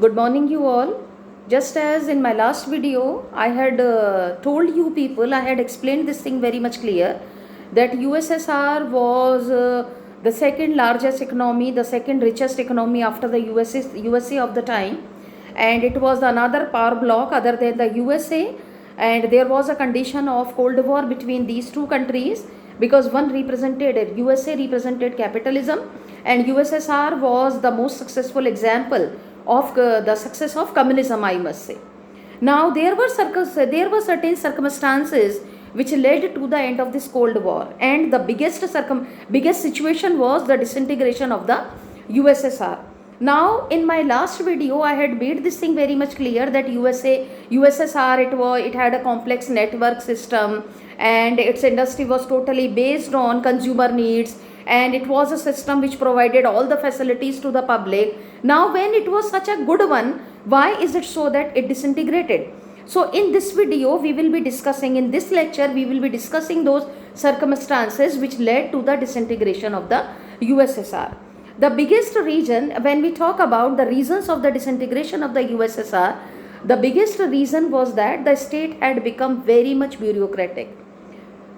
Good morning, you all. Just as in my last video, I had told you people, I had explained this thing very much clear that USSR was the second largest economy, the second richest economy after the USA of the time, and it was another power bloc other than the USA, and there was a condition of Cold War between these two countries because one represented USA represented capitalism and USSR was the most successful example of the success of communism, I must say. Now there were certain circumstances which led to the end of this Cold War, and the biggest situation was the disintegration of the USSR. Now in my last video I had made this thing very much clear that USSR it had a complex network system and its industry was totally based on consumer needs, and it was a system which provided all the facilities to the public. Now when it was such a good one, why is it so that it disintegrated? So in this video we will be discussing, in this lecture we will be discussing those circumstances which led to the disintegration of the USSR. The biggest reason, when we talk about the reasons of the disintegration of the USSR, the biggest reason was that the state had become very much bureaucratic.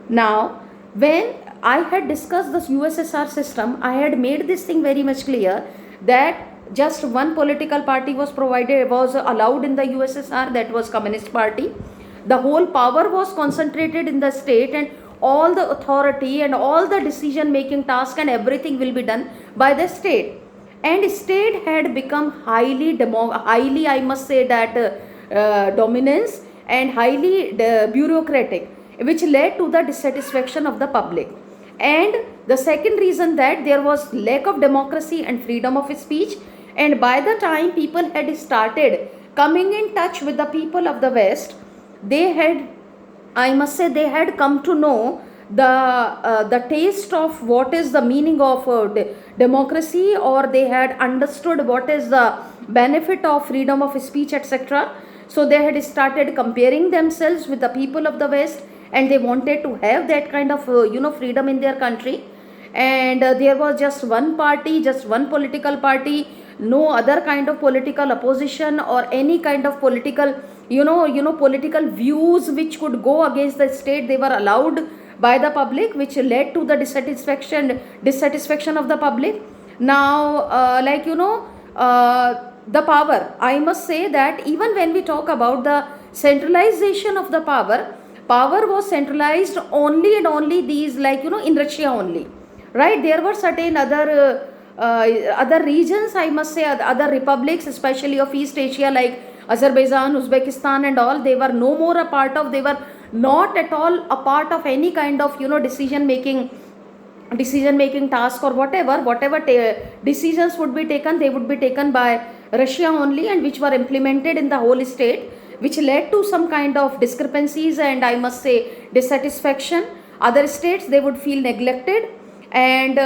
Now when I had discussed the USSR system, I had made this thing very much clear that just one political party was allowed in the USSR, that was Communist Party. The whole power was concentrated in the state, and all the authority and all the decision making task and everything will be done by the state. And state had become highly I must say that dominance and highly bureaucratic, which led to the dissatisfaction of the public. And the second reason, that there was lack of democracy and freedom of speech, and by the time people had started coming in touch with the people of the West, they had, I must say, they had come to know the taste of what is the meaning of democracy, or they had understood what is the benefit of freedom of speech, etc. So they had started comparing themselves with the people of the West, and they wanted to have that kind of freedom in their country. And there was just one party, just one political party, no other kind of political opposition or any kind of political political views which could go against the state. They were allowed by the public, which led to the dissatisfaction of the public. Now the power, I must say that even when we talk about the centralization of the power was centralized only and only these, in Russia only, right? There were certain other regions, I must say, other republics, especially of East Asia, like Azerbaijan, Uzbekistan and all. They were no more a part of, they were not at all a part of any kind of decision making task or whatever decisions would be taken, they would be taken by Russia only, and which were implemented in the whole state, which led to some kind of discrepancies and, I must say, dissatisfaction. Other states, they would feel neglected. And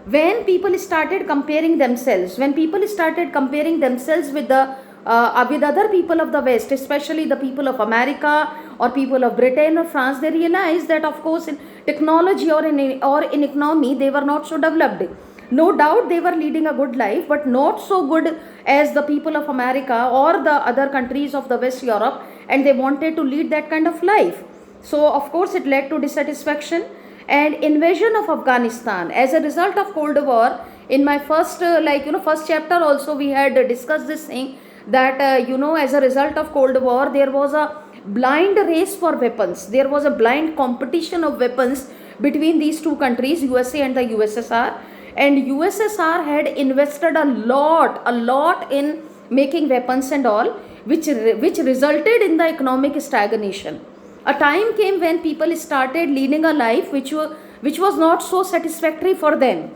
when people started comparing themselves with other people of the West, especially the people of America or people of Britain or France, they realized that of course in technology or in economy they were not so developed. No doubt they were leading a good life, but not so good as the people of America or the other countries of the West Europe, and they wanted to lead that kind of life. So of course it led to dissatisfaction and invasion of Afghanistan. As a result of Cold War, in my first chapter also we had discussed this thing that as a result of Cold War there was a blind race for weapons. There was a blind competition of weapons between these two countries, USA and the USSR. And USSR had invested a lot in making weapons and all, which resulted in the economic stagnation. A time came when people started leading a life which was not so satisfactory for them.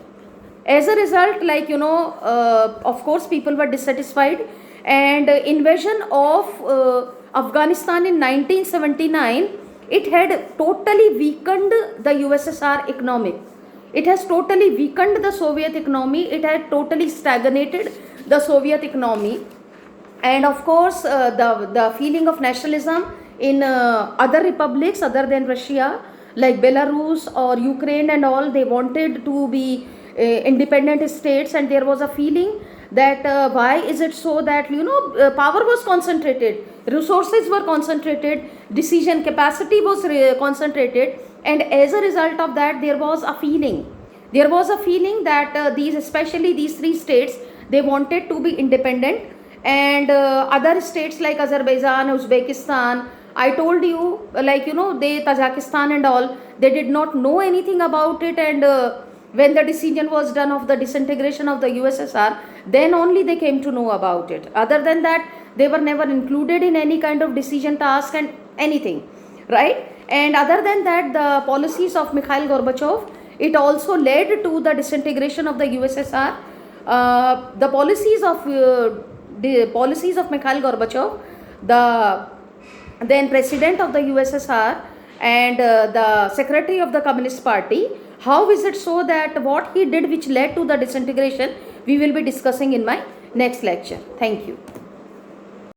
As a result, of course people were dissatisfied, and invasion of Afghanistan in 1979, it had totally weakened the USSR economy. It has totally weakened the Soviet economy. It had totally stagnated the Soviet economy. And of course, the feeling of nationalism in other republics other than Russia, like Belarus or Ukraine and all, they wanted to be independent states, and there was a feeling that why is it so that power was concentrated, resources were concentrated, decision capacity was concentrated, and as a result of that there was a feeling that these, especially these three states, they wanted to be independent, and other states like Azerbaijan, Uzbekistan, I told you, they, Tajikistan and all, they did not know anything about it, and when the decision was done of the disintegration of the USSR, then only they came to know about it. Other than that, they were never included in any kind of decision task and anything, right? And other than that, the policies of Mikhail Gorbachev, it also led to the disintegration of the USSR. The policies of Mikhail Gorbachev, the then president of the USSR, and the secretary of the Communist Party, how is it so that what he did which led to the disintegration, we will be discussing in my next lecture. Thank you.